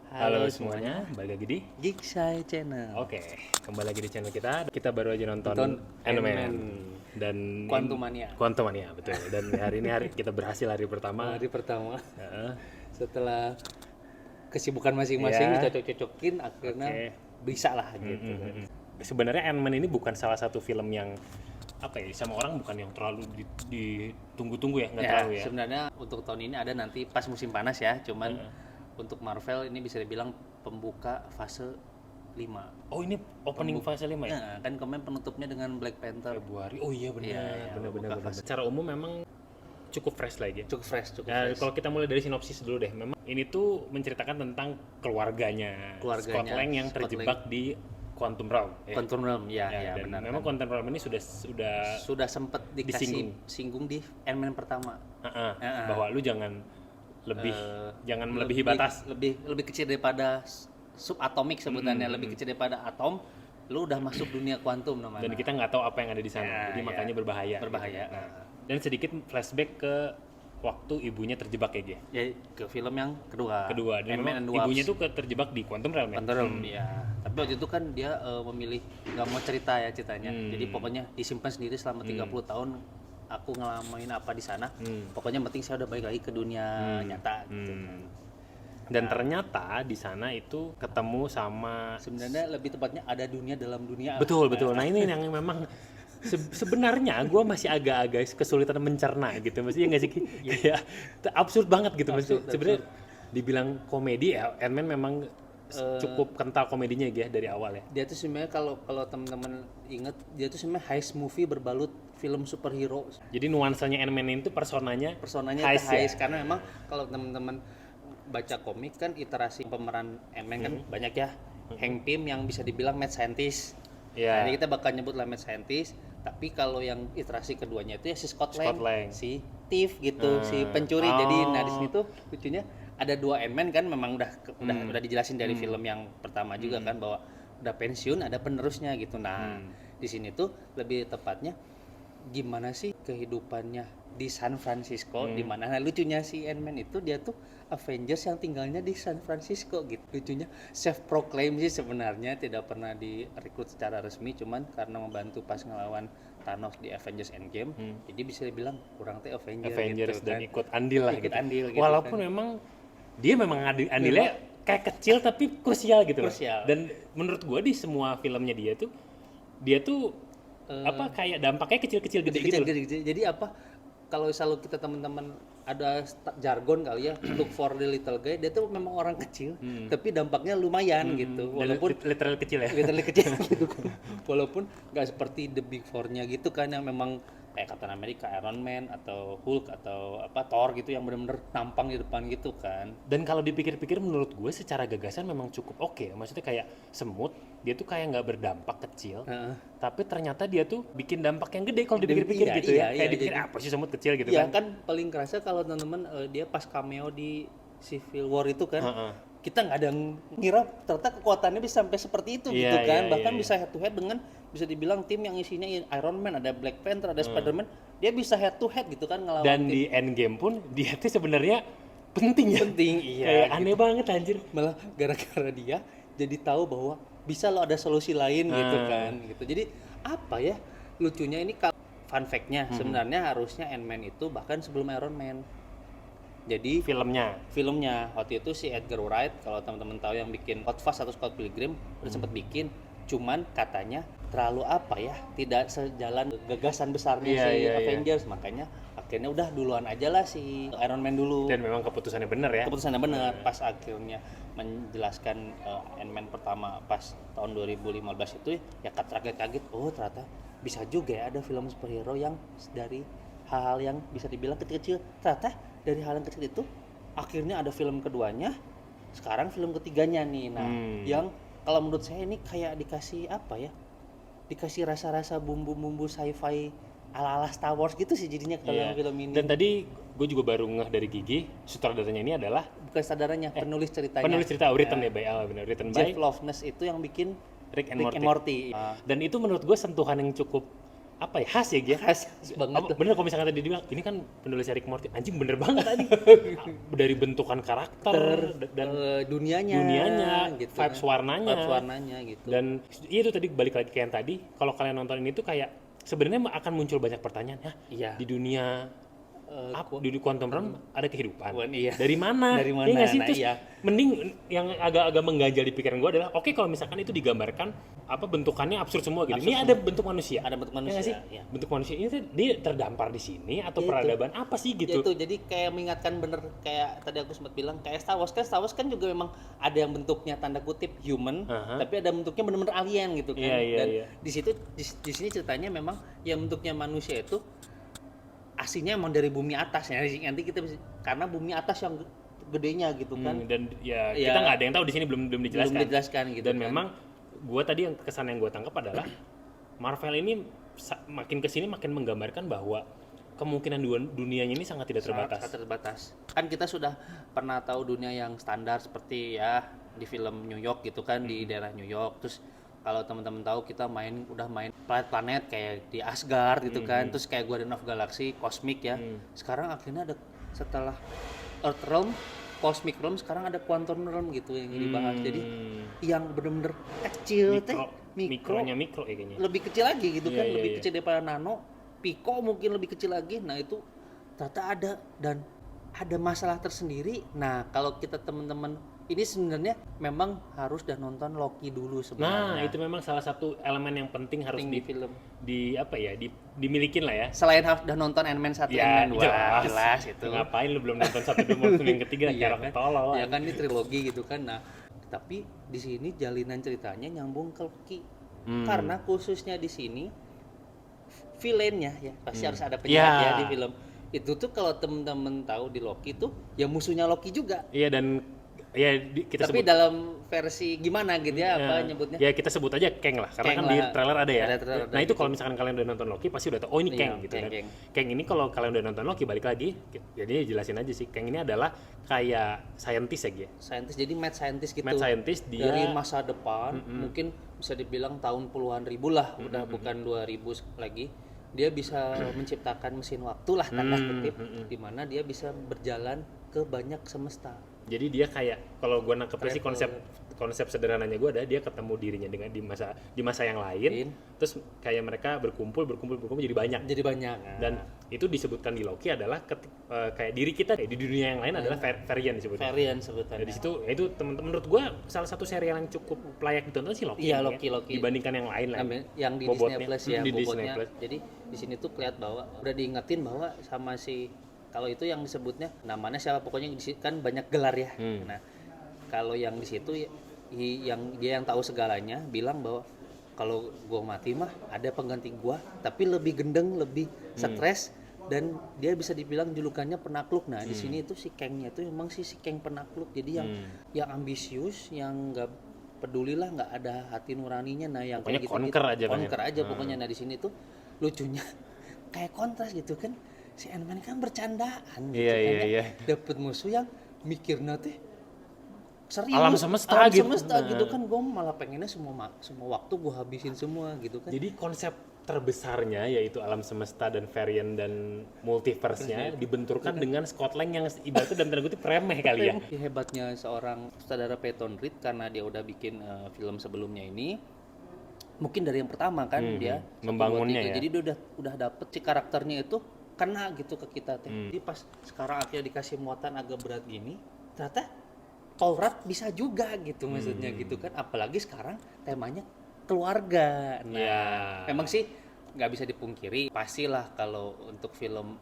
Halo semuanya, balik lagi di Geekshy Channel. Oke, kembali lagi di channel kita. Kita baru aja nonton Ant-Man dan Quantumania. Quantumania, betul. Dan hari ini kita berhasil hari pertama. Hari pertama Heeh. setelah kesibukan masing-masing Ya. dicocok-cocokin akhirnya Oke. bisa lah gitu. Sebenarnya Ant-Man ini bukan salah satu film yang apa ya, sama orang bukan yang terlalu ditunggu-tunggu ya, nggak terlalu ya. Sebenarnya untuk tahun ini ada nanti pas musim panas ya, cuman untuk Marvel ini bisa dibilang pembuka fase 5. Oh, ini opening fase 5 ya? Nah, kan kemarin penutupnya dengan Black Panther. Februari. Oh iya benar. Iya, benar. buka fase. Secara umum memang cukup fresh lagi. Cukup fresh. Nah, kalau kita mulai dari sinopsis dulu deh. Memang ini tuh menceritakan tentang keluarganya Scott Lang yang Scott terjebak di Quantum Realm. Quantum Realm, ya Dan benar. memang Quantum Realm ini sudah Sempat singgung di Ant-Man pertama. bahwa lu jangan melebihi batas. Lebih kecil daripada subatomik sebutannya, lebih kecil daripada atom, lu udah masuk dunia kuantum namanya. Dan kita nggak tahu apa yang ada di sana. Ya, Jadi ya. makanya berbahaya. Berbahaya. Gitu. Nah, dan sedikit flashback ke waktu ibunya terjebak ya, Ge. Ya, ke film yang kedua. Dan Ant-Man memang and the Wasp. ibunya tuh terjebak di Quantum Realm ya. Quantum Realm, ya. Tapi waktu itu kan dia memilih nggak mau cerita ya ceritanya. Jadi pokoknya disimpan sendiri selama 30 tahun. Aku ngelamain apa di sana. Pokoknya penting saya udah balik lagi ke dunia nyata gitu. Dan ternyata di sana itu ketemu sama Sebenarnya lebih tepatnya ada dunia dalam dunia. betul. Nah, ini yang memang sebenarnya gue masih agak-agak kesulitan mencerna gitu, maksudnya nggak sih, kayak absurd banget gitu, maksudnya sebenarnya dibilang komedi ya, Ant-Man memang cukup kental komedinya ya dari awal ya. Dia tuh sebenarnya kalau teman-teman inget, dia tuh sebenarnya heist movie berbalut film superhero. Jadi nuansanya Ant-Man itu personanya Heist ya? Karena memang kalau teman-teman baca komik kan iterasi pemeran Ant-Man kan banyak ya. Hank Pym yang bisa dibilang mad scientist. Iya. Nah, ini kita bakal nyebut lah mad scientist, tapi kalau yang iterasi keduanya itu ya si Scott Lang, si thief gitu, si pencuri. Jadi di sini tuh lucunya ada dua Ant-Man kan, memang udah dijelasin dari film yang pertama juga kan, bahwa udah pensiun ada penerusnya gitu. Nah, di sini tuh lebih tepatnya gimana sih kehidupannya di San Francisco, di mana nah, lucunya si Ant-Man itu dia tuh Avengers yang tinggalnya di San Francisco gitu. Lucunya self proclaim sih sebenarnya, tidak pernah direkrut secara resmi, cuman karena membantu pas ngelawan Thanos di Avengers Endgame, jadi bisa dibilang kurang teh Avengers gitu, dan kan. ikut andil lah Ikut gitu. andil gitu Walaupun kan. memang dia memang andilnya kayak kecil tapi krusial gitu loh. Krusial. Dan menurut gue di semua filmnya dia tuh apa kayak dampaknya kecil-kecil gede gitu loh. Kecil. Jadi apa, kalau selalu kita teman-teman ada jargon kali ya, look for the little guy, dia tuh memang orang kecil, tapi dampaknya lumayan gitu. Walaupun literal kecil ya. literally kecil gitu kan. Walaupun nggak seperti the big four-nya gitu kan, yang memang kayak Captain America, Iron Man atau Hulk atau apa Thor gitu yang benar-benar nampang di depan gitu kan. Dan kalau dipikir-pikir menurut gue secara gagasan memang cukup oke. Maksudnya kayak semut, dia tuh kayak nggak berdampak kecil, tapi ternyata dia tuh bikin dampak yang gede kalau dipikir-pikir gitu ya. Kayak dipikir apa sih semut kecil gitu Iya kan. kan paling kerasa kalau teman-teman dia pas cameo di Civil War itu kan, kita nggak ada ngira ternyata kekuatannya bisa sampai seperti itu gitu kan. Bahkan bisa head to head dengan bisa dibilang tim yang isinya Iron Man, ada Black Panther, ada Spider-Man, dia bisa head to head gitu kan ngelawan Dan tim. di Endgame pun dia tuh sebenarnya penting ya. Iya. Kayak aneh banget anjir. Malah gara-gara dia jadi tahu bahwa bisa lo ada solusi lain gitu kan gitu. Jadi apa ya lucunya ini, fun fact-nya sebenarnya harusnya Ant-Man itu bahkan sebelum Iron Man. Jadi filmnya waktu itu si Edgar Wright, kalau teman-teman tahu yang bikin Hot Fuzz atau Scott Pilgrim, udah sempat bikin, cuman katanya terlalu apa ya, tidak sejalan gagasan besarnya Avengers, makanya akhirnya udah duluan aja lah si Iron Man dulu. Dan memang keputusannya benar ya. Keputusannya benar. Pas akhirnya menjelaskan Ant-Man pertama pas tahun 2015 itu ya kaget, oh ternyata bisa juga ya ada film superhero yang dari hal-hal yang bisa dibilang kecil-kecil, ternyata dari hal yang kecil itu akhirnya ada film keduanya, sekarang film ketiganya nih. Nah, yang kalau menurut saya ini kayak dikasih apa ya, dikasih rasa-rasa bumbu-bumbu sci-fi ala-ala Star Wars gitu sih jadinya kalau film ini. Dan tadi gue juga baru ngeh dari Gigi, sutradaranya ini adalah bukan sutradaranya, penulis ceritanya. Penulis cerita, written written by Jeff Loveness itu yang bikin Rick and Morty. Dan itu menurut gue sentuhan yang cukup apa ya, khas ya Gia? Khas banget tuh. Bener kalau misalkan tadi dibilang ini kan penulis Rick Morty, anjing bener banget tadi. Dari bentukan karakter dan dunianya gitu vibes kan. warnanya. Vibes warnanya gitu. Dan itu tadi balik lagi ke yang tadi, kalau kalian nonton ini tuh kayak sebenarnya akan muncul banyak pertanyaan, Iya. di dunia di quantum realm ada kehidupan. Iya. Dari mana? Dari mana? Iya nggak sih? Nah, Terus iya. mending yang agak-agak mengganjal di pikiran gue adalah oke, kalau misalkan itu digambarkan bentukannya absurd semua gitu. Absurd Ini ada bentuk manusia. Ada bentuk Iya nggak manusia, sih? iya. Bentuk manusia ini tuh dia terdampar di sini atau Itu. peradaban apa sih gitu? Itu jadi kayak mengingatkan bener kayak tadi aku sempat bilang kayak Star Wars kan juga memang ada yang bentuknya tanda kutip human, tapi ada bentuknya bener-bener alien gitu kan. Iya, Dan iya. di situ di sini ceritanya memang yang bentuknya manusia itu aslinya emang dari bumi atas ya. Nanti kita bisa, karena bumi atas yang gedenya gitu kan. Dan ya Ya, kita nggak ada yang tahu di sini, belum dijelaskan. Belum dijelaskan gitu Dan kan. memang gue tadi yang kesan yang gue tangkap adalah Marvel ini makin kesini makin menggambarkan bahwa kemungkinan dunianya ini sangat tidak terbatas. Sangat terbatas. Kan kita sudah pernah tahu dunia yang standar seperti ya di film New York gitu kan, di daerah New York. Terus kalau teman-teman tahu kita udah main planet-planet kayak di Asgard gitu kan, terus kayak Guardian of Galaxy, Cosmic ya. Sekarang akhirnya ada setelah Earth Realm, Cosmic Realm, sekarang ada Quantum Realm gitu yang dibahas. Jadi yang bener-bener kecil Mikronya mikro ya kayaknya. lebih kecil lagi gitu kan, Iya, lebih iya. kecil daripada nano, pico mungkin lebih kecil lagi. Nah itu ternyata ada, dan ada masalah tersendiri. Nah kalau kita teman-teman ini sebenarnya memang harus udah nonton Loki dulu sebenarnya. Nah, itu memang salah satu elemen yang penting harus Penting di film. dimilikin lah ya. Selain harus udah nonton Ant-Man 1, Ya, Ant-Man 2, jelas itu. Ngapain lu belum nonton 1 2 maupun yang ketiga Iya kayak kan? tolol. Ya kan ini trilogi gitu kan. Nah, tapi di sini jalinan ceritanya nyambung ke Loki. Karena khususnya di sini villainnya ya pasti harus ada penjahat ya di film. Itu tuh kalau temen-temen tahu di Loki tuh ya musuhnya Loki juga. Iya, dan ya kita Tapi sebut dalam versi gimana gitu ya apa nyebutnya? ya kita sebut aja Kang lah, karena Kang kan di lah. trailer ada ya. Ada trailer, Nah itu gitu. kalau misalkan kalian udah nonton Loki pasti udah tahu, oh ini Iya, Kang gitu kan. Kang. Kang ini kalau kalian udah nonton Loki, balik lagi, jadi jelasin aja sih. Kang ini adalah kayak scientist ya Gia. Scientist, jadi mad scientist gitu. Mad scientist, dia dari masa depan, mungkin bisa dibilang tahun puluhan ribu lah, udah bukan 2000 lagi. Dia bisa menciptakan mesin waktu lah tanda kutip, di mana dia bisa berjalan ke banyak semesta. Jadi dia kayak, kalau gue nangkepnya sih konsep sederhananya gue ada, dia ketemu dirinya dengan di masa yang lain, terus kayak mereka berkumpul jadi banyak. Jadi banyak. Nah. Dan itu disebutkan di Loki adalah kayak diri kita di dunia yang lain adalah varian disebutnya. Varian sebutannya. Di situ ya itu teman-teman, menurut gue salah satu serial yang cukup layak ditonton sih Loki. Iya, ya, Loki. dibandingkan yang lain lah. Yang di Bobotnya. Disney Plus ya, Di Disney bobotnya. Plus. Jadi di sini tuh kelihatan bahwa udah diingetin bahwa sama si, kalau itu yang disebutnya namanya siapa, pokoknya di situ kan banyak gelar ya. Nah, kalau yang di situ yang dia yang tahu segalanya bilang bahwa kalau gua mati mah ada pengganti gua, tapi lebih gendeng, lebih stres, dan dia bisa dibilang julukannya penakluk. Nah, di sini itu si Kangnya itu memang si Kang penakluk. Jadi yang ambisius, yang enggak pedulilah, nggak ada hati nuraninya. Nah, yang pokoknya kayak conquer aja kan ya? conquer aja pokoknya. Nah, di sini tuh lucunya kayak kontras gitu kan, si Ant-Man kan bercandaan gitu kan, Iya. dapet musuh yang mikirnya teh serius, Alam semesta gitu. gitu kan. Gue malah pengennya semua waktu gue habisin semua gitu kan. Jadi konsep terbesarnya yaitu alam semesta dan varian dan multiverse-nya dibenturkan dengan Scott Lang yang ibaratnya dan tanda kutip remeh kali ya. Hebatnya seorang sutradara Peyton Reed, karena dia udah bikin film sebelumnya ini, mungkin dari yang pertama kan dia membangunnya ya. Jadi dia udah dapet si karakternya itu kena gitu ke kita teh. Jadi pas sekarang akhirnya dikasih muatan agak berat gini, ternyata Taurat bisa juga gitu maksudnya gitu kan. Apalagi sekarang temanya keluarga. Nah, memang sih nggak bisa dipungkiri, pastilah kalau untuk film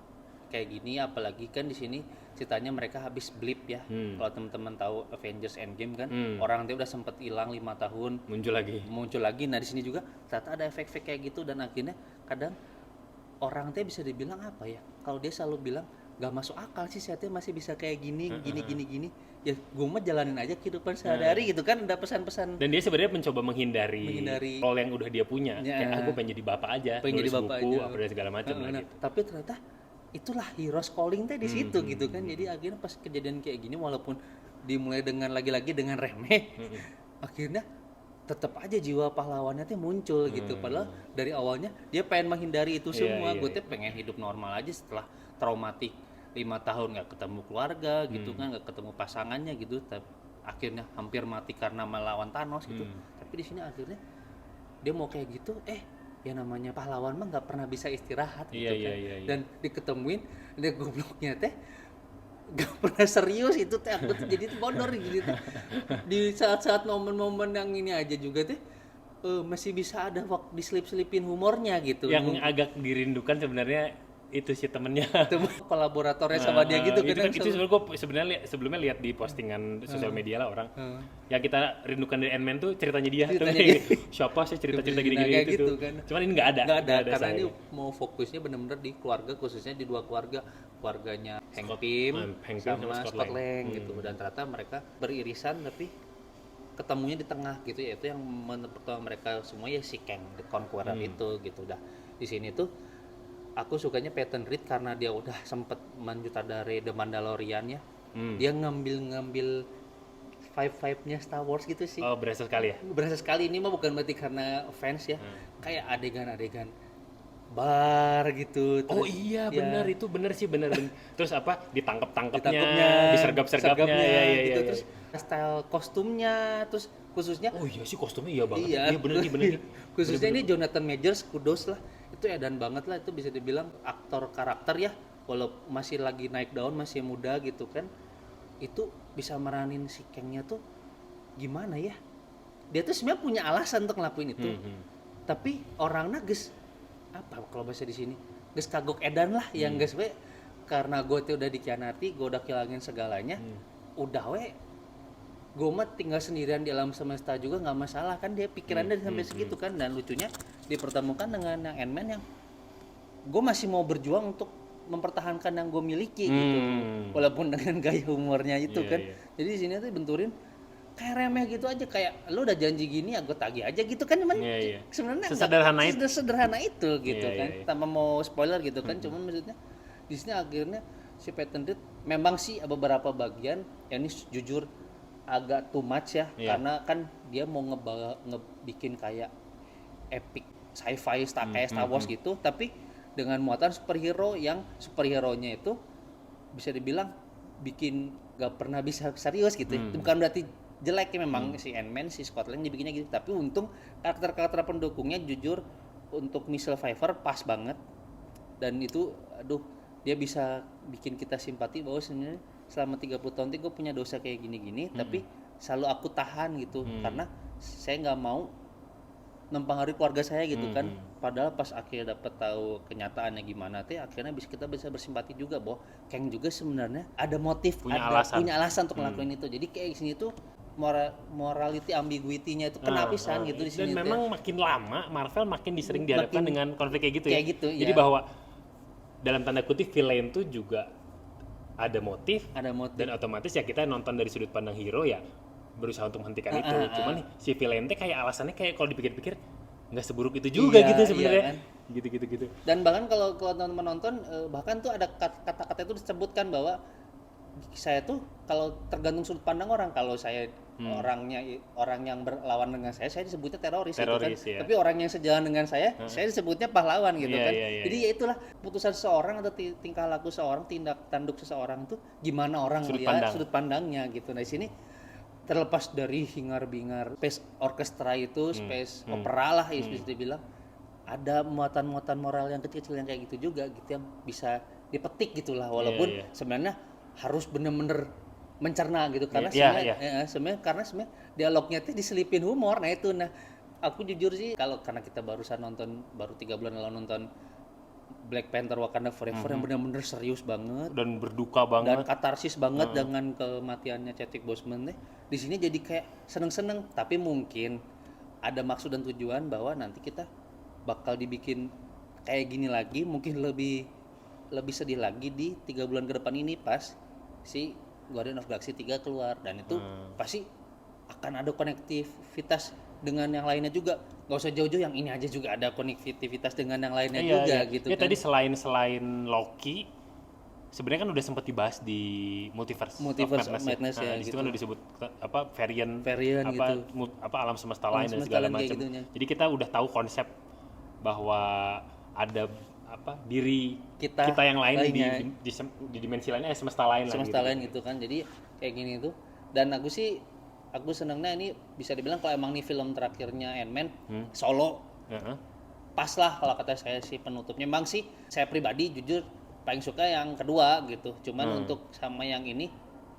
kayak gini, apalagi kan di sini ceritanya mereka habis blip ya. Kalau teman-teman tahu Avengers Endgame kan, orang dia udah sempet hilang 5 tahun, muncul lagi. Nah, di sini juga ternyata ada efek-efek kayak gitu, dan akhirnya kadang orang teh bisa dibilang apa ya? Kalau dia selalu bilang gak masuk akal sih, saya masih bisa kayak gini. Ya gue mah jalanin aja kehidupan sehari-hari gitu kan, ada pesan-pesan. Dan dia sebenarnya mencoba menghindari role yang udah dia punya. Kayak aku pengen jadi bapak aja, nulis buku apa dan segala macam lah gitu. Tapi ternyata itulah heroes calling teh di situ gitu kan. Jadi akhirnya pas kejadian kayak gini, walaupun dimulai dengan lagi-lagi dengan remeh, akhirnya tetap aja jiwa pahlawannya tuh muncul gitu. Padahal dari awalnya dia pengen menghindari itu semua. Gue tuh pengen hidup normal aja setelah traumatik 5 tahun nggak ketemu keluarga gitu kan, nggak ketemu pasangannya gitu. Akhirnya hampir mati karena melawan Thanos gitu. Tapi di sini akhirnya dia mau kayak gitu, ya namanya pahlawan mah nggak pernah bisa istirahat gitu kan. Dan diketemuin dia gobloknya teh gak pernah serius itu teh, aku tuh jadi tuh bodor gitu teh. Di saat-saat momen-momen yang ini aja juga teh masih bisa ada waktu diselip-selipin humornya gitu. Yang agak dirindukan sebenarnya itu si temennya. Itu kolaboratornya sama dia gitu kan. Itu sebenarnya gue sebenarnya sebelumnya lihat di postingan sosial media lah orang. Yang kita rindukan dari Ant-Man tuh ceritanya dia. Siapa sih cerita-cerita gini-gini kayak itu gitu tuh. kan. Cuman ini nggak ada Karena ini mau fokusnya benar-benar di keluarga, khususnya di dua keluarganya Hank Pym sama Scott Lang gitu. Dan ternyata mereka beririsan tapi ketemunya di tengah gitu, yaitu yang pertama mereka semua ya si Kang the Conqueror itu gitu. Udah di sini tuh aku sukanya Peyton Reed karena dia udah sempet menyutradari The Mandalorian ya. Dia ngambil vibe-nya Star Wars gitu sih. Oh, berasa sekali ya? Berasa sekali. Ini mah bukan berarti karena fans ya. Kayak adegan-adegan bar gitu. Terus, oh iya benar, itu benar sih, benar. Terus apa ditangkapnya, disergap-sergapnya ya, gitu. Terus style kostumnya, terus khususnya oh iya sih kostumnya iya banget. Iya benar nih. Khususnya ini Jonathan Majors, kudos lah. Itu edan banget lah, itu bisa dibilang aktor karakter ya. Walau masih lagi naik daun, masih muda gitu kan. Itu bisa meranin si Kangnya tuh gimana ya? Dia tuh sebenarnya punya alasan untuk ngelakuin itu. Tapi orangnya geus apa kalau bahasa di sini? Geus kagok edan lah yang geus we karena gue tuh udah dikhianati, gue udah kehilangan segalanya. Udah we gue mah tinggal sendirian di alam semesta juga nggak masalah kan, dia pikirannya sampai segitu kan. Dan lucunya dipertemukan dengan yang Ant-Man yang gue masih mau berjuang untuk mempertahankan yang gue miliki gitu, walaupun dengan gaya humornya itu kan. Jadi di sini tuh benturin kayak remeh gitu aja, kayak lu udah janji gini ya gue tagih aja gitu kan. Cuman sebenarnya sederhana itu gitu kan. Tanpa mau spoiler gitu kan. Cuman maksudnya di sini akhirnya si Peyton Reed memang sih beberapa bagian ya ini jujur agak too much ya, karena kan dia mau ngebikin kayak epic sci-fi kayak Star Wars gitu, tapi dengan muatan superhero yang superhero-nya itu bisa dibilang bikin gak pernah bisa serius gitu. Bukan berarti jelek ya, memang si Ant-Man, si Scott Lang dibikinnya gitu, tapi untung karakter-karakter pendukungnya jujur untuk Michelle Pfeiffer pas banget. Dan itu dia bisa bikin kita simpati bahwa sebenarnya selama 30 tahun gue punya dosa kayak gini-gini, tapi selalu aku tahan gitu, karena saya nggak mau mempengaruhi keluarga saya gitu kan. Padahal pas akhirnya dapat tahu kenyataannya gimana teh, akhirnya kita bisa bersimpati juga bahwa Kang juga sebenarnya ada motif, punya alasan untuk ngelakuin itu. Jadi kayak di sini tuh morality ambiguity-nya itu kena pisan gitu di sini. Dan memang makin lama Marvel makin disering dihadapkan dengan konflik kayak gitu ya. Jadi ya. bahwa dalam tanda kutip villain tuh juga ada motif, dan otomatis ya kita nonton dari sudut pandang hero ya berusaha untuk menghentikan itu. Cuman si villain teh kayak alasannya kayak kalau dipikir-pikir nggak seburuk itu juga gitu sebenarnya. Kan? Gitu. Dan bahkan kalau teman-teman nonton bahkan tuh ada kata-kata itu disebutkan bahwa saya tuh kalau tergantung sudut pandang orang, kalau saya orang yang berlawan dengan saya disebutnya teroris gitu kan. Ya. Tapi orang yang sejalan dengan saya disebutnya pahlawan gitu kan. Jadi ya itulah putusan seseorang atau tingkah laku seseorang, tindak tanduk seseorang tuh gimana orang melihat sudut pandangnya gitu. Nah di sini terlepas dari hingar-bingar space orchestra itu, space opera lah bisa dibilang, ada muatan-muatan moral yang kecil-kecil yang kayak gitu juga gitu yang bisa dipetik gitulah, walaupun sebenarnya harus bener-bener mencerna gitu karena sebenarnya karena dialognya tuh diselipin humor. Nah itu, aku jujur sih karena kita baru 3 bulan lalu nonton Black Panther Wakanda Forever yang benar-benar serius banget dan berduka banget dan katarsis banget dengan kematiannya Chadwick Boseman deh. Di sini jadi kayak seneng-seneng, tapi mungkin ada maksud dan tujuan bahwa nanti kita bakal dibikin kayak gini lagi, mungkin lebih sedih lagi di 3 bulan ke depan ini pas si Guardian of Galaxy 3 keluar, dan itu pasti akan ada konektivitas dengan yang lainnya juga. Gak usah jauh-jauh, yang ini aja juga ada konektivitas dengan yang lainnya juga gitu ya, kan. Tadi selain Loki sebenarnya kan udah sempat dibahas di Multiverse of Madness ya, di situ gitu. kan udah disebut apa varian gitu. apa alam semesta Alam lain dan semesta segala lain kayak macam. gitunya. Jadi kita udah tahu konsep bahwa ada apa diri kita yang lain lainnya. di dimensi lainnya semesta lain semesta lain gitu kan. Jadi kayak gini tuh. Dan aku senangnya ini bisa dibilang kalau emang nih film terakhirnya Ant-Man solo pas lah kalau kata saya sih penutupnya. Memang sih saya pribadi jujur paling suka yang kedua gitu. Cuman untuk sama yang ini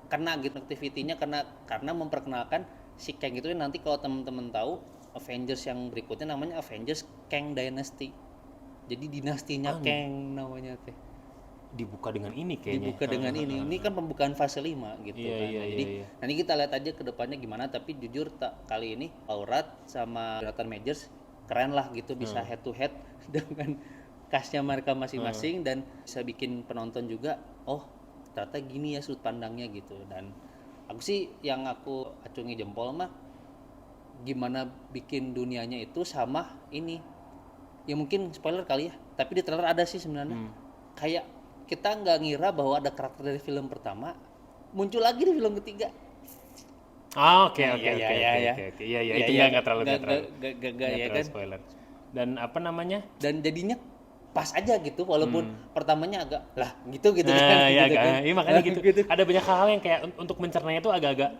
karena gitu activity-nya karena memperkenalkan si Kang itu nanti kalau teman-teman tahu Avengers yang berikutnya namanya Avengers Kang Dynasty. Jadi dinastinya Kang namanya teh. Dibuka dengan ini kayaknya. Dibuka dengan ini. Ini kan pembukaan fase 5 gitu Iya, kan. iya, Jadi iya. nanti kita lihat aja ke depannya gimana, tapi jujur kali ini Aurat sama Jonathan Majors keren lah gitu, bisa head to head dengan cast-nya mereka masing-masing dan bisa bikin penonton juga ternyata gini ya sudut pandangnya gitu. Dan aku sih yang aku acungi jempol mah gimana bikin dunianya itu sama ini. Ya mungkin spoiler kali ya, tapi di trailer ada sih sebenarnya. Kayak kita nggak ngira bahwa ada karakter dari film pertama muncul lagi di film ketiga. Oke. Iya, Itu nggak terlalu ya kan. spoiler. Dan apa namanya? Dan jadinya pas aja gitu, walaupun pertamanya agak lah gitu kan. Iya gitu kan. Iya makanya gitu. gitu. Ada banyak hal yang kayak untuk mencernanya itu agak-agak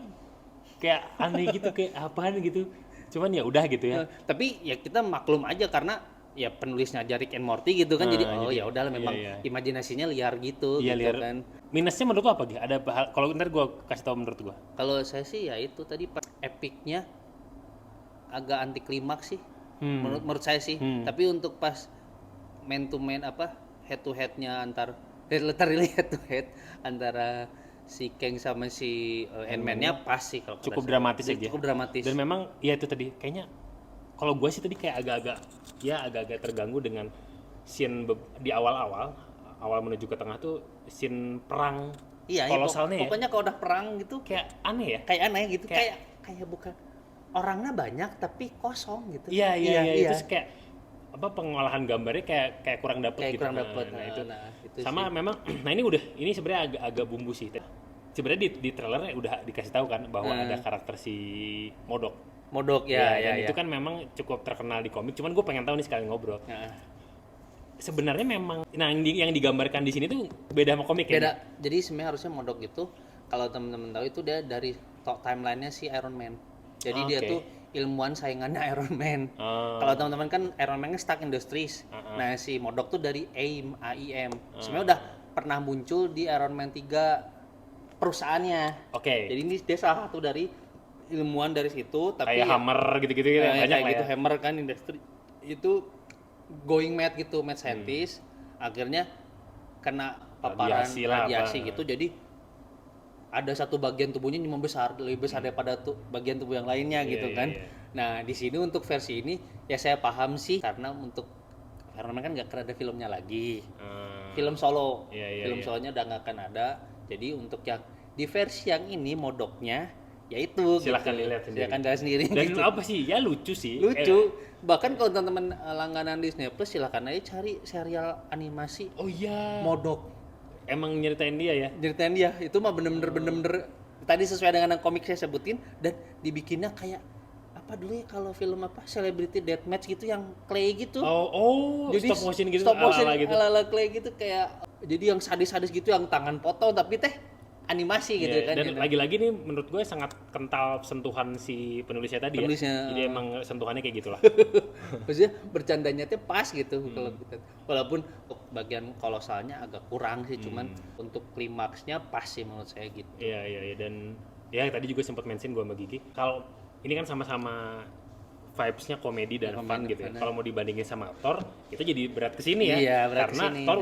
kayak aneh gitu, kayak apaan gitu. Cuman ya udah gitu ya. Tapi ya kita maklum aja karena ya penulisnya aja Rick and Morty gitu kan. Jadi ya udahlah memang imajinasinya liar gitu Iya, gitu liar. kan. Minusnya menurut lo apa gitu? Ada kalau ntar gue kasih tau menurut gue. Kalau saya sih ya itu tadi pas epicnya agak anti klimaks sih. Menurut saya sih. Tapi untuk pas man to man head to headnya literally head to head antara si Kang sama si Ant-Man-nya pas sih kalau Cukup dramatis aja. Cukup dramatis. Dan memang ya itu tadi kayaknya kalau gue sih tadi kayak agak-agak terganggu dengan scene di awal menuju ke tengah tuh scene perang kolosalnya pokoknya kalau udah perang gitu kayak aneh ya. Kayak aneh gitu, kayak bukan orangnya banyak tapi kosong gitu. Iya. Terus kayak apa pengolahan gambarnya kayak kurang dapet gitu. Itu sama sih. Memang ini sebenarnya agak bumbu sih. Sebenarnya di trailernya udah dikasih tahu kan bahwa ada karakter si Modok ya. Itu kan memang cukup terkenal di komik. Cuman gue pengen tahu nih sekali ngobrol. Sebenarnya memang yang digambarkan di sini tuh beda sama komik. Beda. Jadi sebenarnya harusnya Modok itu kalau teman-teman tahu itu dia dari timelinenya si Iron Man. Jadi dia tuh ilmuwan saingannya Iron Man. Kalau teman-teman kan Iron Man Stark Industries. Nah si Modok tuh dari AIM. Sebenarnya udah pernah muncul di Iron Man 3 perusahaannya. Jadi ini dia salah satu dari ilmuwan dari situ, tapi kayak Hammer gitu-gitu banyak gitu ya. Hammer kan industri itu going mad gitu, mad scientist. Akhirnya kena paparan radiasi gitu. Jadi ada satu bagian tubuhnya yang lebih besar daripada bagian tubuh yang lainnya gitu kan. Nah, di sini untuk versi ini ya saya paham sih karena kan nggak akan ada filmnya lagi. Film solo. Film solonya udah nggak akan ada. Jadi untuk yang di versi yang ini Modoknya yaitu silahkan gitu. dilihat sendiri. Dan gitu. apa sih? Ya lucu sih. Bahkan kalau teman-teman langganan Disney Plus silahkan aja cari serial animasi. Modok. Emang nyeritain dia ya? Nyeritain dia. Itu mah bener-bener tadi sesuai dengan yang komik saya sebutin dan dibikinnya kayak apa dulu ya kalau film Celebrity Deathmatch gitu yang clay gitu. Jadi stop motion gitu. Ala clay gitu kayak jadi yang sadis-sadis gitu yang tangan potong tapi animasi gitu kan. Dan lagi-lagi nih menurut gue sangat kental sentuhan si penulisnya tadi ya. Jadi emang sentuhannya kayak gitulah. Maksudnya bercandanya tuh pas gitu kalau kita. Walaupun untuk bagian kolosalnya agak kurang sih, cuman untuk klimaksnya pas sih menurut saya gitu. Iya dan ya tadi juga sempat mention gue sama Gigi. Kalau ini kan sama-sama vibes-nya komedi dan fun gitu ya. Kalau mau dibandingin sama Thor, kita jadi berat kesini ya. Iya, berat karena kesini, Thor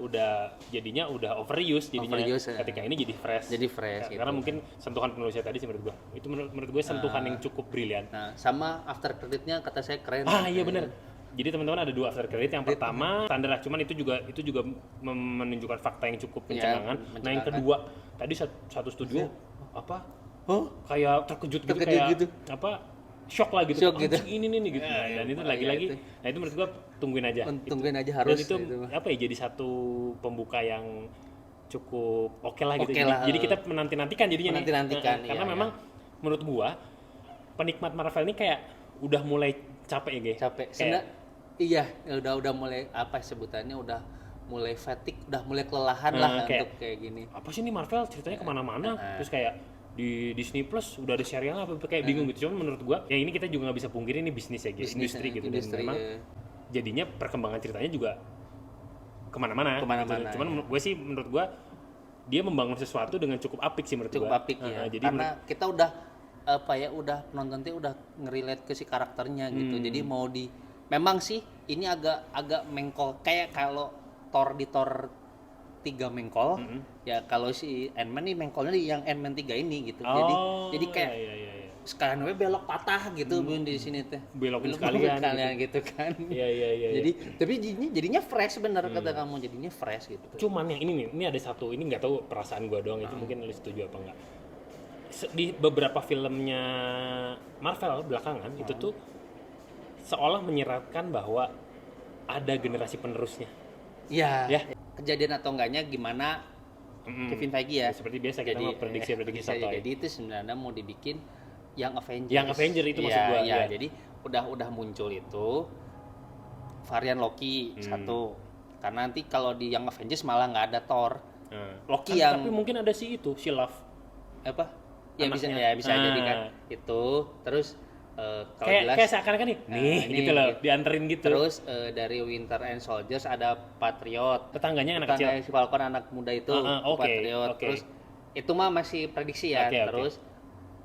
udah jadinya udah overuse jadinya. Ketika ini jadi fresh. Gitu. Karena mungkin sentuhan penulisnya tadi sih menurut gua. Itu menurut gue sentuhan yang cukup brilian. Nah, sama after credit-nya kata saya keren. Iya benar. Jadi teman-teman ada 2 after credit. Yang pertama standar lah, cuman itu juga menunjukkan fakta yang cukup mencengangkan. Nah, yang kedua, tadi satu studio kayak terkejut gitu. Shock lah gitu. Ini nih gitu. Dan itu lagi-lagi nah itu menurut gua tungguin aja harus. Dan itu jadi satu pembuka yang cukup oke lah gitu. Oke lah. Jadi kita menanti-nantikan jadinya Menanti-nantikan, nih. Karena iya, memang menurut gua penikmat Marvel ini kayak udah mulai capek ya, Ge. Capek. Kayak, Iya, udah mulai apa sebutannya, udah mulai fatigue, udah mulai kelelahan lah kayak, untuk kayak gini. apa sih ini Marvel ceritanya kemana-mana, terus kayak di Disney Plus udah ada serial apa kayak bingung gitu. Cuman menurut gua ya ini kita juga nggak bisa pungkiri ini bisnis ya, industri gitu, dan memang jadinya perkembangan ceritanya juga kemana-mana. Gitu. Cuman menurut gua dia membangun sesuatu dengan cukup apik sih menurut gua. Cukup apik ya. Jadi karena kita udah apa ya, udah penontonnya udah ngerelate ke si karakternya gitu. Jadi mau memang sih ini agak mengkol, kayak kalau di Thor 3 mengkol, ya kalau si Ant-Man nih mengkolnya di yang Ant-Man 3 ini gitu. Jadi kayak iya. sekalian we belok patah gitu di sini teh. Belokin sekalian gitu kan. Iya. Jadi tapi jadinya fresh bener kata kamu, jadinya fresh gitu. Cuman yang ini ada satu, ini nggak tahu perasaan gua doang, itu mungkin lu setuju apa enggak. Di beberapa filmnya Marvel belakangan itu tuh seolah menyiratkan bahwa ada generasi penerusnya. Iya. Ya. Kejadian atau enggaknya gimana Kevin Feige ya. Seperti biasa kita mau prediksi sotoy. Jadi itu sebenarnya mau dibikin yang Avengers. Yang Avengers itu maksud gua. Iya, jadi udah muncul itu varian Loki satu. Karena nanti kalau di yang Avengers malah nggak ada Thor. Loki yang tapi mungkin ada si Love. Apa? Ya Anaknya. bisa jadi kan. Itu terus kalau jelas kayak seakan-akan nih gitu loh, dianterin gitu. Terus dari Winter and Soldiers ada Patriot. Tetangganya anak kecil. Si Falcon anak muda itu Patriot. Terus itu mah masih prediksi ya. Terus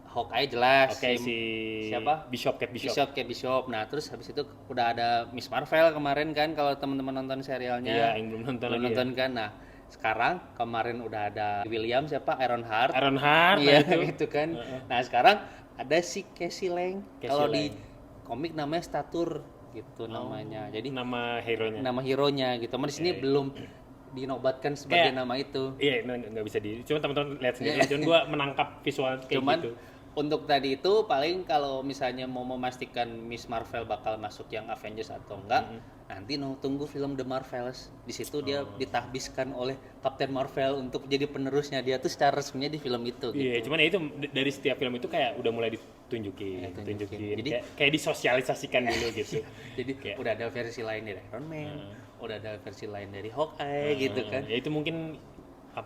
Hawkeye jelas. Siapa? Kate Bishop. Nah, terus habis itu udah ada Miss Marvel kemarin kan, kalau teman-teman nonton serialnya. Iya, yang belum nonton kan. Nah, sekarang kemarin udah ada William Ironheart. Iya, itu kan. Nah, sekarang ada si Cassie Lang. Kalau di komik namanya Stature gitu namanya. Jadi nama hero-nya gitu. Di sini belum dinobatkan sebagai nama itu. Iya, nggak bisa cuma teman-teman lihat sendiri. Cuman gua menangkap visual kayak gitu. Untuk tadi itu paling kalau misalnya mau memastikan Miss Marvel bakal masuk yang Avengers atau enggak, nanti tunggu film The Marvels. Di situ dia ditahbiskan oleh Captain Marvel untuk jadi penerusnya. Dia tuh secara resminya di film itu. Iya, gitu. cuman itu dari setiap film itu kayak udah mulai ditunjukin. Jadi kayak disosialisasikan dulu gitu. Jadi kayak udah ada versi lain dari Iron Man, udah ada versi lain dari Hawkeye gitu kan. Ya itu mungkin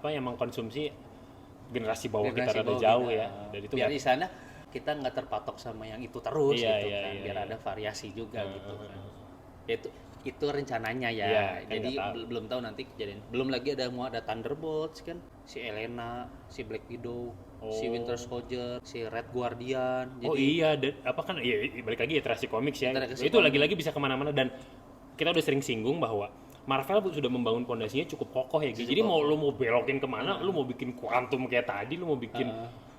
yang mengkonsumsi generasi bawah kita rada jauh ya. Dari itu biar di sana kita nggak terpatok sama yang itu terus gitu kan. Biar ada variasi juga gitu kan. Itu rencananya ya. Jadi belum tahu nanti kejadian. Belum lagi ada Thunderbolts kan, si Elena, si Black Widow, si Winter Soldier, si Red Guardian. Jadi, balik lagi iterasi komik ya. Itu lagi-lagi bisa kemana-mana, dan kita udah sering singgung bahwa Marvel sudah membangun pondasinya cukup kokoh ya. Jadi lu mau belokin kemana, lu mau bikin kuantum kayak tadi, lu mau bikin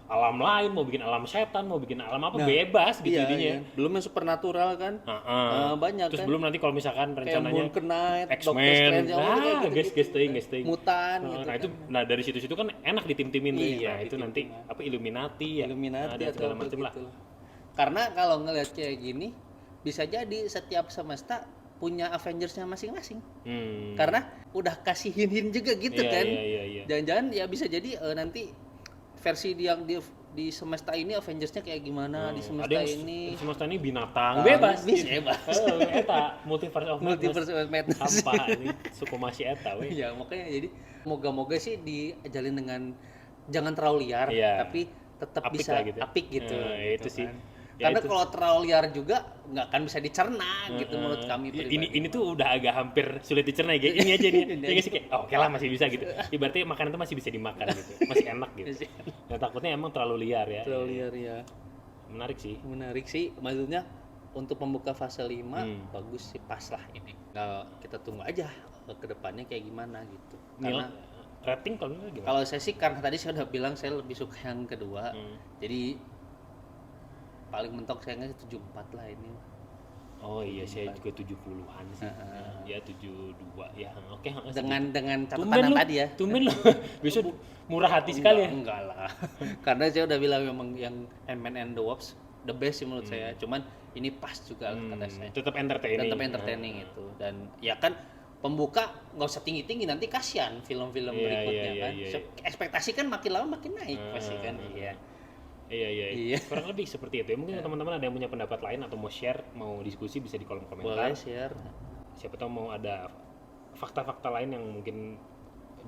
alam lain, mau bikin alam setan, mau bikin alam apa, bebas gitu jadinya. Belum yang supernatural kan. Banyak. Terus kan. belum nanti kalau misalkan rencananya X-Men, guys stay. Mutan gitu. Nah, itu dari situ-situ kan enak ditim-timin tuh. Nah, itu nanti Illuminati atau segala macam lah. Karena kalau ngelihat kayak gini bisa jadi setiap semesta punya Avengers-nya masing-masing. Karena udah kasih hin-hin juga gitu kan. Iya. Jangan-jangan ya bisa jadi nanti versi yang di semesta ini Avengers-nya kayak gimana, di semesta ini. Di semesta ini binatang bebas. Bebas. Eta multiverse of madness. Sampah ini suku masih eta we. Ya, makanya jadi moga-moga sih dijalin dengan jangan terlalu liar, tapi tetap apik bisa gitu. Apik gitu. Itu sih. Karena kalau terlalu liar juga nggak akan bisa dicerna gitu menurut kami pribadi. Ini tuh udah agak hampir sulit dicerna ya. Ini aja nih. Ya sih kayak oke lah masih bisa gitu. Ibaratnya makanan itu masih bisa dimakan gitu. Masih enak gitu. Nah, takutnya emang terlalu liar ya. Terlalu liar ya. Menarik sih. Maksudnya untuk pembuka fase 5 bagus sih, pas lah ini. Nah, kita tunggu aja ke depannya kayak gimana gitu. Karena rating kalau gimana? Kalau saya sih karena tadi saya udah bilang saya lebih suka yang kedua. Jadi paling mentok saya ngasih 74 lah ini. Oh iya, saya juga 70-an sih. Ya 72 ya. Oke. Dengan catatan yang tadi ya. Tumben loh. Bisa murah hati sekali ya. Enggak lah. Karena saya udah bilang memang yang Ant-Man and the Wasp the best sih menurut saya. Cuman ini pas juga kata saya. Tetap entertaining. Itu. Dan ya kan pembuka nggak usah tinggi-tinggi, nanti kasihan film-film berikutnya kan. Ekspektasi kan makin lama makin naik pasti kan. Iya. Kurang lebih seperti itu ya. Mungkin teman-teman ada yang punya pendapat lain atau mau share, mau diskusi bisa di kolom komentar. Boleh share. Siapa tahu mau ada fakta-fakta lain yang mungkin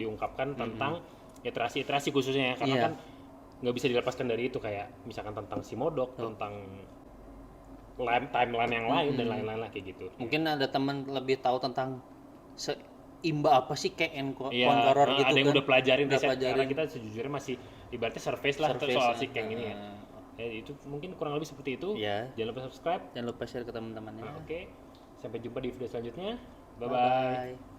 diungkapkan tentang iterasi khususnya ya. Karena kan nggak bisa dilepaskan dari itu, kayak misalkan tentang si Modok, tentang timeline yang lain dan lain-lain lah kayak gitu. Mungkin ada teman lebih tahu tentang seimba apa sih kayak Conqueror gitu ada yang kan. udah pelajarin karena kita sejujurnya masih ibaratnya surface lah soal si Kang ini ya. Itu mungkin kurang lebih seperti itu. Jangan lupa subscribe, jangan lupa share ke teman-temannya. Oke. Sampai jumpa di video selanjutnya. Bye bye.